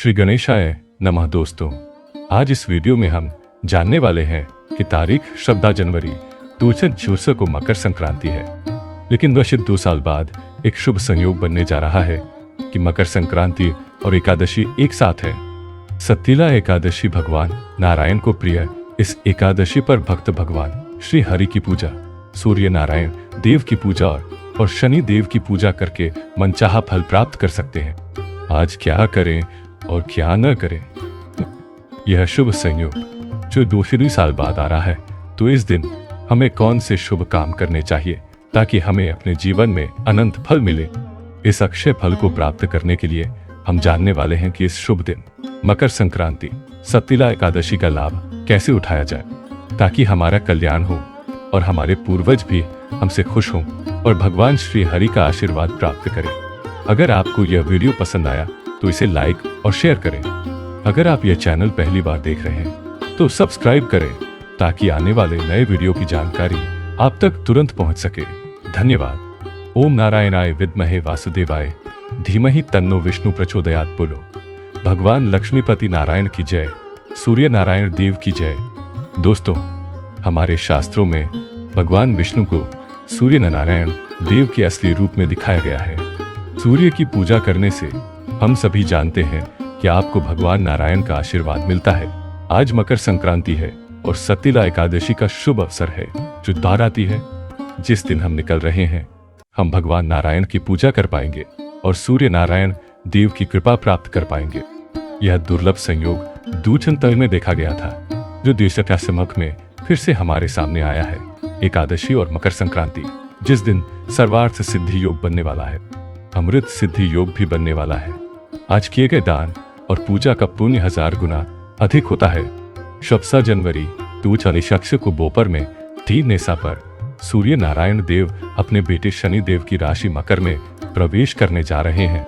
श्री गणेशाय नमः। दोस्तों, आज इस वीडियो में हम जानने वाले हैं कि तारीख 14 जनवरी 2024 को मकर संक्रांति है। लेकिन वह 2 साल बाद एक शुभ संयोग बनने जा रहा है कि मकर संक्रांति और एकादशी एक साथ है। सतीला एकादशी भगवान नारायण को प्रिय इस एकादशी पर भक्त भगवान श्री हरि की पूजा, सूर्य नारायण देव की पूजा और शनि देव की पूजा करके मनचाहा फल प्राप्त कर सकते हैं। आज क्या करें और क्या न करें? यह शुभ संयोग जो 2 साल बाद आ रहा है, तो इस दिन हमें कौन से शुभ काम करने चाहिए ताकि हमें अपने जीवन में अनंत फल मिले। इस अक्षय फल को प्राप्त करने के लिए हम जानने वाले हैं कि इस शुभ दिन मकर संक्रांति सतीला एकादशी का लाभ कैसे उठाया जाए ताकि हमारा कल्याण हो और हमारे पूर्वज भी हमसे खुश हों और भगवान श्री हरि का आशीर्वाद प्राप्त करें। अगर आपको यह वीडियो पसंद आया तो इसे लाइक और शेयर करें। अगर आप यह चैनल पहली बार देख रहे हैं तो सब्सक्राइब करें ताकि आने वाले नए वीडियो की जानकारी आप तक तुरंत पहुंच सके। धन्यवाद। ओम नारायणाय विद्महे वासुदेवाय धीमहि तन्नो विष्णु प्रचोदयात्। बोलो भगवान लक्ष्मीपति नारायण की जय, सूर्य नारायण देव की जय। दोस्तों, हमारे शास्त्रों में भगवान विष्णु को सूर्य नारायण देव के असली रूप में दिखाया गया है। सूर्य की पूजा करने से हम सभी जानते हैं कि आपको भगवान नारायण का आशीर्वाद मिलता है। आज मकर संक्रांति है और सतीला एकादशी का शुभ अवसर है जो द्वार आती है। जिस दिन हम निकल रहे हैं, हम भगवान नारायण की पूजा कर पाएंगे और सूर्य नारायण देव की कृपा प्राप्त कर पाएंगे। यह दुर्लभ संयोग दूचंतर में देखा गया था जो देशक में फिर से हमारे सामने आया है। एकादशी और मकर संक्रांति, जिस दिन सर्वार्थ सिद्धि योग बनने वाला है, अमृत सिद्धि योग भी बनने वाला है। आज किए गए दान और पूजा का पुण्य 1000 गुना अधिक होता है। 14 जनवरी 2024 को दोपहर में 3 नेसा पर सूर्य नारायण देव अपने बेटे शनि देव की राशि मकर में प्रवेश करने जा रहे हैं।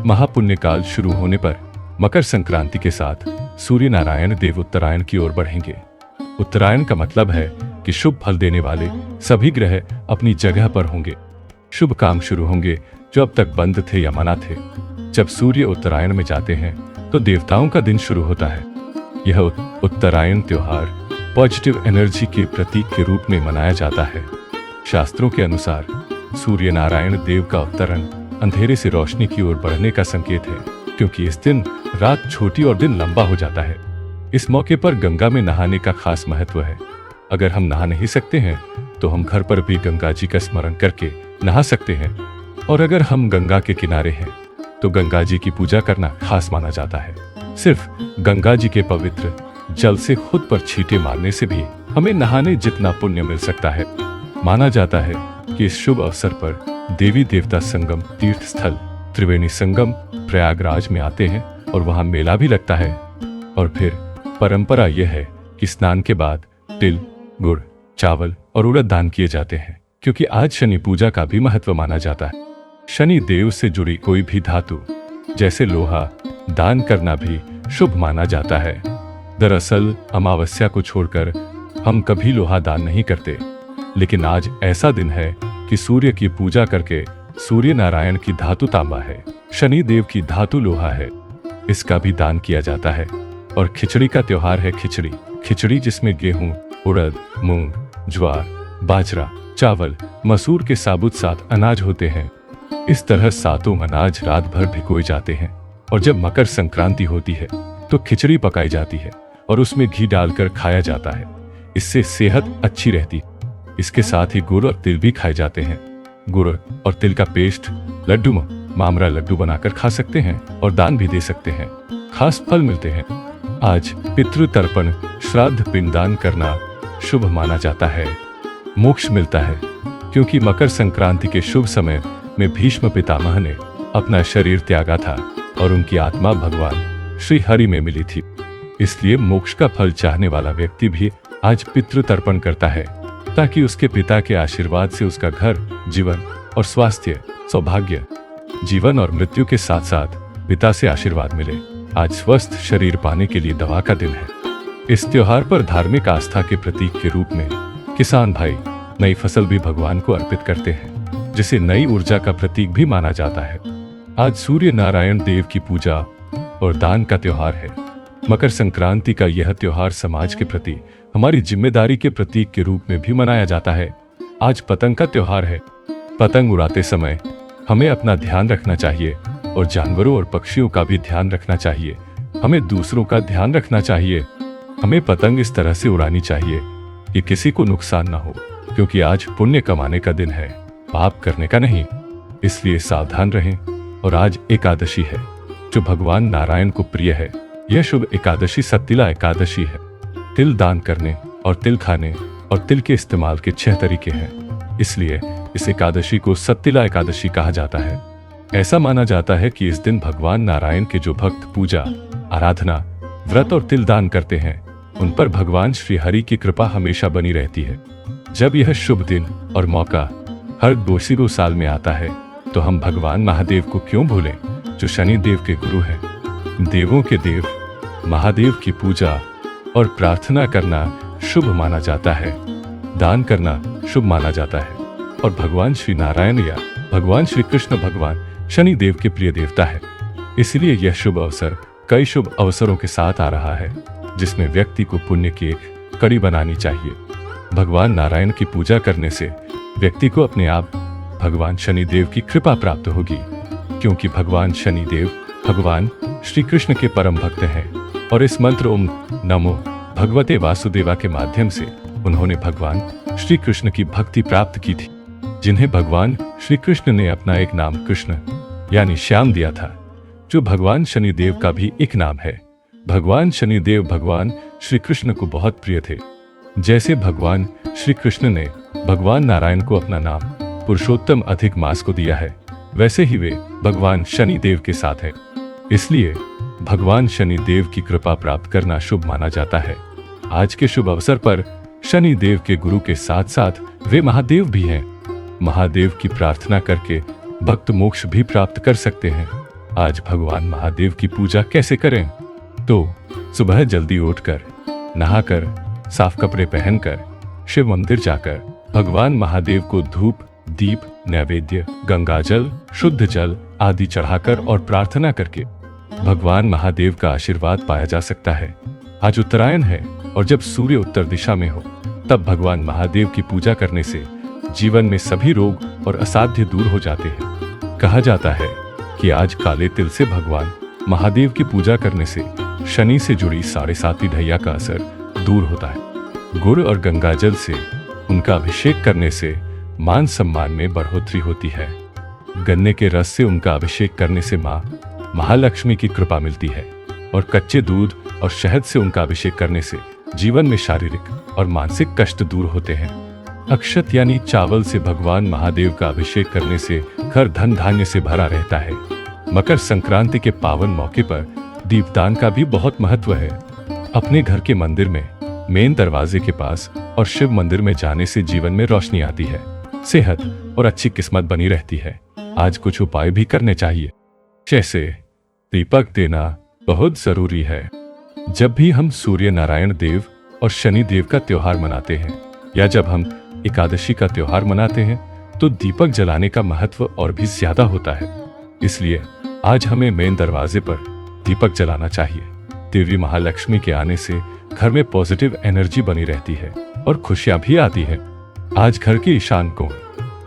महापुण्य काल शुरू होने पर मकर संक्रांति के साथ सूर्य नारायण देव उत्तरायण की ओर बढ़ेंगे। उत्तरायण का मतलब है कि शुभ फल देने वाले सभी ग्रह अपनी जगह पर होंगे। शुभ काम शुरू होंगे जो अब तक बंद थे या मना थे। जब सूर्य उत्तरायण में जाते हैं तो देवताओं का दिन शुरू होता है। यह उत्तरायण त्योहार पॉजिटिव एनर्जी के प्रतीक के रूप में मनाया जाता है। शास्त्रों के अनुसार सूर्य नारायण देव का अवतरण अंधेरे से रोशनी की ओर बढ़ने का संकेत है, क्योंकि इस दिन रात छोटी और दिन लंबा हो जाता है। इस मौके पर गंगा में नहाने का खास महत्व है। अगर हम नहा नहीं सकते हैं तो हम घर पर भी गंगा जी का स्मरण करके नहा सकते हैं, और अगर हम गंगा के किनारे हैं तो गंगा जी की पूजा करना खास माना जाता है। सिर्फ गंगा जी के पवित्र जल से खुद पर छींटे मारने से भी हमें नहाने जितना पुण्य मिल सकता है। माना जाता है कि इस शुभ अवसर पर देवी देवता संगम तीर्थ स्थल त्रिवेणी संगम प्रयागराज में आते हैं और वहां मेला भी लगता है। और फिर परंपरा यह है कि स्नान के बाद तिल, गुड़, चावल और उड़द दान किए जाते हैं, क्योंकि आज शनि पूजा का भी महत्व माना जाता है। शनि देव से जुड़ी कोई भी धातु जैसे लोहा दान करना भी शुभ माना जाता है। दरअसल अमावस्या को छोड़कर हम कभी लोहा दान नहीं करते, लेकिन आज ऐसा दिन है कि सूर्य की पूजा करके सूर्य नारायण की धातु तांबा है, शनि देव की धातु लोहा है, इसका भी दान किया जाता है। और खिचड़ी का त्योहार है खिचड़ी जिसमें गेहूं, उड़द, मूंग, ज्वार, बाजरा, चावल, मसूर के साबुत 7 अनाज होते हैं। इस तरह 7 अनाज रात भर भिगोए जाते हैं और जब मकर संक्रांति होती है तो खिचड़ी पकाई जाती है और उसमें घी डालकर खाया जाता है। इससे सेहत अच्छी रहती है। इसके साथ ही गुड़ और तिल भी खाए जाते हैं। गुड़ और तिल का पेस्ट लड्डू मामरा लड्डू बनाकर खा सकते हैं और दान भी दे सकते हैं। खास फल मिलते हैं। आज पितृ तर्पण श्राद्ध पिंडदान करना शुभ माना जाता है। मोक्ष मिलता है, क्योंकि मकर संक्रांति के शुभ समय में भीष्म पितामह ने अपना शरीर त्यागा था और उनकी आत्मा भगवान श्री हरि में मिली थी। इसलिए मोक्ष का फल चाहने वाला व्यक्ति भी आज पितृ तर्पण करता है ताकि उसके पिता के आशीर्वाद से उसका घर, जीवन और स्वास्थ्य, सौभाग्य, जीवन और मृत्यु के साथ साथ पिता से आशीर्वाद मिले। आज स्वस्थ शरीर पाने के लिए दवा का दिन है। इस त्योहार पर धार्मिक आस्था के प्रतीक के रूप में किसान भाई नई फसल भी भगवान को अर्पित करते हैं, जिसे नई ऊर्जा का प्रतीक भी माना जाता है। आज सूर्य नारायण देव की पूजा और दान का त्योहार है। मकर संक्रांति का यह त्योहार समाज के प्रति हमारी जिम्मेदारी के प्रतीक के रूप में भी मनाया जाता है। आज पतंग का त्योहार है। पतंग उड़ाते समय हमें अपना ध्यान रखना चाहिए और जानवरों और पक्षियों का भी ध्यान रखना चाहिए। हमें दूसरों का ध्यान रखना चाहिए। हमें पतंग इस तरह से उड़ानी चाहिए कि किसी को नुकसान ना हो, क्योंकि आज पुण्य कमाने का दिन है, पाप करने का नहीं। इसलिए सावधान रहें। और आज एकादशी है जो भगवान नारायण को प्रिय है। यह शुभ एकादशी सत्तिला एकादशी है। तिल दान करने और तिल खाने और तिल के इस्तेमाल के 6 तरीके हैं। इसलिए इस एकादशी को सत्तिला एकादशी कहा जाता है। ऐसा माना जाता है कि इस दिन भगवान नारायण के जो भक्त पूजा, आराधना, व्रत और तिल दान करते हैं, उन पर भगवान श्री हरि की कृपा हमेशा बनी रहती है। जब यह शुभ दिन और मौका हर 2 साल में आता है, तो हम भगवान महादेव को क्यों भूलें, जो शनि देव के गुरु हैं। देवों के देव महादेव की पूजा और प्रार्थना करना शुभ माना जाता है। दान करना शुभ माना जाता है। और भगवान श्री नारायण या भगवान श्री कृष्ण भगवान शनि देव के प्रिय देवता है। इसलिए यह शुभ अवसर कई शुभ अवसरों के साथ आ रहा है, जिसमें व्यक्ति को पुण्य की एक कड़ी बनानी चाहिए। भगवान नारायण की पूजा करने से व्यक्ति को अपने आप भगवान शनि देव की कृपा प्राप्त होगी, क्योंकि भगवान शनि देव भगवान श्री कृष्ण के परम भक्त हैं। और इस मंत्र ओम नमो भगवते वासुदेवा के माध्यम से उन्होंने भगवान श्री कृष्ण की भक्ति प्राप्त की थी, जिन्हें भगवान श्री कृष्ण ने अपना एक नाम कृष्ण यानी श्याम दिया था, जो भगवान शनि देव का भी एक नाम है। भगवान शनि देव भगवान श्री कृष्ण को बहुत प्रिय थे। जैसे भगवान श्री कृष्ण ने भगवान नारायण को अपना नाम पुरुषोत्तम अधिक मास को दिया है, वैसे ही वे भगवान शनि देव के साथ हैं। इसलिए भगवान शनि देव की कृपा प्राप्त करना शुभ माना जाता है। आज के शुभ अवसर पर शनि देव के गुरु के साथ साथ वे महादेव भी हैं। महादेव की प्रार्थना करके भक्त मोक्ष भी प्राप्त कर सकते हैं। आज भगवान महादेव की पूजा कैसे करें? तो सुबह जल्दी उठकर, नहाकर, साफ कपड़े पहनकर शिव मंदिर जाकर भगवान महादेव को धूप, दीप, नैवेद्य, गंगाजल, शुद्ध जल आदि चढ़ाकर और प्रार्थना करके भगवान महादेव का आशीर्वाद पाया जा सकता है। आज उत्तरायण है और जब सूर्य उत्तर दिशा में हो, तब भगवान महादेव की पूजा करने से जीवन में सभी रोग और असाध्य दूर हो जाते हैं। कहा जाता है कि आज काले तिल से भगवान महादेव की पूजा करने से शनि से जुड़ी 7.5 ढैया का असर दूर होता है। गुड़ और गंगाजल से उनका अभिषेक करने से मान सम्मान में बढ़ोतरी होती है। गन्ने के रस से उनका अभिषेक करने से माँ महालक्ष्मी की कृपा मिलती है। और कच्चे दूध और शहद से उनका अभिषेक करने से जीवन में शारीरिक और मानसिक कष्ट दूर होते हैं। अक्षत यानी चावल से भगवान महादेव का अभिषेक करने से घर धन धान्य से भरा रहता है। मकर संक्रांति के पावन मौके पर दीपदान का भी बहुत महत्व है। अपने घर के मंदिर में मेन दरवाजे के पास और शिव मंदिर में जाने से जीवन में रोशनी आती है, सेहत और अच्छी किस्मत बनी रहती है। आज कुछ उपाय भी करने चाहिए, जैसे दीपक देना बहुत जरूरी है। जब भी हम सूर्य नारायण देव और शनि देव का त्योहार मनाते हैं या जब हम एकादशी का त्योहार मनाते हैं, तो दीपक जलाने का महत्व और भी ज्यादा होता है। इसलिए आज हमें मेन दरवाजे पर दीपक जलाना चाहिए। देवी महालक्ष्मी के आने से घर में पॉजिटिव एनर्जी बनी रहती है और खुशियां भी आती है। आज घर के ईशान कोण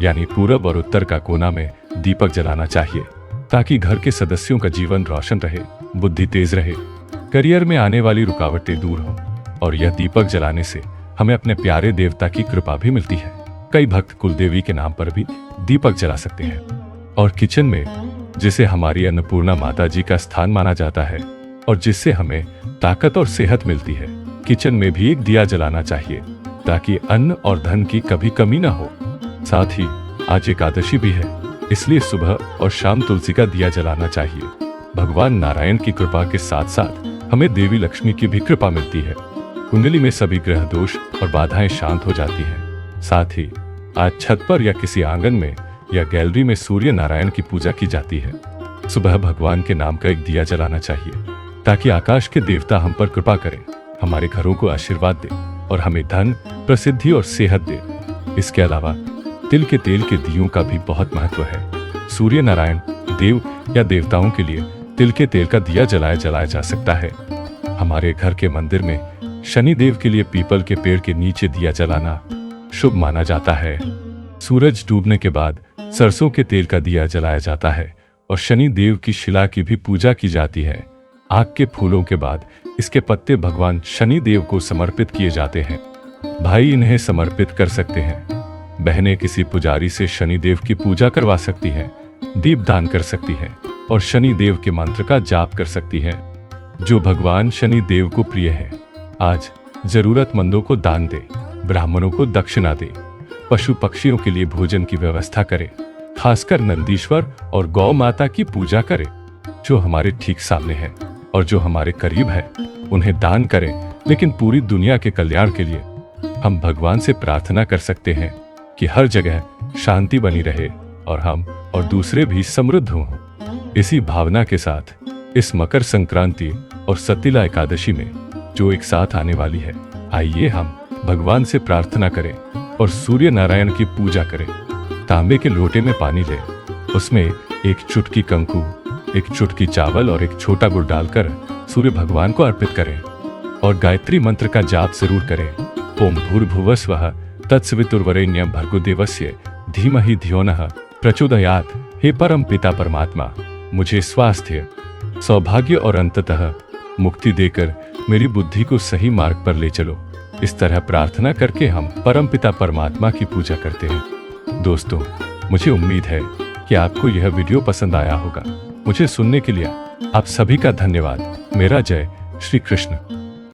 यानी पूरब और उत्तर का कोना में दीपक जलाना चाहिए, ताकि घर के सदस्यों का जीवन रोशन रहे, बुद्धि तेज रहे, करियर में आने वाली रुकावटें दूर हों। और यह दीपक जलाने से हमें अपने प्यारे देवता की कृपा भी मिलती है। कई भक्त कुलदेवी के नाम पर भी दीपक जला सकते हैं। और किचन में, जिसे हमारी अन्नपूर्णा माता जी का स्थान माना जाता है और जिससे हमें ताकत और सेहत मिलती है, किचन में भी एक दिया जलाना चाहिए, ताकि अन्न और धन की कभी कमी ना हो। साथ ही आज एकादशी भी है, इसलिए सुबह और शाम तुलसी का दिया जलाना चाहिए। भगवान नारायण की कृपा के साथ साथ हमें देवी लक्ष्मी की भी कृपा मिलती है। कुंडली में सभी ग्रह दोष और बाधाएं शांत हो जाती हैं। साथ ही आज छत पर या किसी आंगन में या गैलरी में सूर्य नारायण की पूजा की जाती है। सुबह भगवान के नाम का एक दिया जलाना चाहिए, ताकि आकाश के देवता हम पर कृपा करें, हमारे घरों को आशीर्वाद दे और हमें धन, प्रसिद्धि और सेहत दे। इसके अलावा तिल के तेल के दियों का भी बहुत महत्व है। सूर्य नारायण देव या देवताओं के लिए तिल के तेल का दिया जलाया जा सकता है। हमारे घर के मंदिर में शनिदेव के लिए पीपल के पेड़ के नीचे दिया जलाना शुभ माना जाता है। सूरज डूबने के बाद सरसों के तेल का दिया जलाया जाता है और शनि देव की शिला की भी पूजा की जाती है। आग के फूलों के बाद इसके पत्ते भगवान शनि देव को समर्पित किए जाते हैं। भाई इन्हें समर्पित कर सकते हैं, बहनें किसी पुजारी से शनि देव की पूजा करवा सकती हैं, दीप दान कर सकती हैं और शनि देव के मंत्र का जाप कर सकती हैं, जो भगवान शनि देव को प्रिय है। आज जरूरतमंदों को दान दे, ब्राह्मणों को दक्षिणा दे, पशु पक्षियों के लिए भोजन की व्यवस्था करे, खासकर नंदीश्वर और गौ माता की पूजा करे। जो हमारे ठीक सामने है और जो हमारे करीब है उन्हें दान करें, लेकिन पूरी दुनिया के कल्याण के लिए हम भगवान से प्रार्थना कर सकते हैं कि हर जगह शांति बनी रहे और हम और दूसरे भी समृद्ध हों। इसी भावना के साथ इस मकर संक्रांति और सतीला एकादशी में जो एक साथ आने वाली है, आइए हम भगवान से प्रार्थना करें और सूर्य नारायण की पूजा करें। तांबे के लोटे में पानी लें, उसमें एक चुटकी कंकु, एक चुटकी चावल और एक छोटा गुड़ डालकर सूर्य भगवान को अर्पित करें और गायत्री मंत्र का जाप जरूर करें। ओम भूर्भुवस्वः तत्सवितुर्वरेण्यं भर्गो देवस्य धीमहि धियो नः प्रचोदयात्। हे परम पिता परमात्मा, मुझे स्वास्थ्य, सौभाग्य और अंततः मुक्ति देकर मेरी बुद्धि को सही मार्ग पर ले चलो। इस तरह प्रार्थना करके हम परम पिता परमात्मा की पूजा करते हैं। दोस्तों, मुझे उम्मीद है कि आपको यह वीडियो पसंद आया होगा। मुझे सुनने के लिए आप सभी का धन्यवाद। मेरा जय श्री कृष्ण।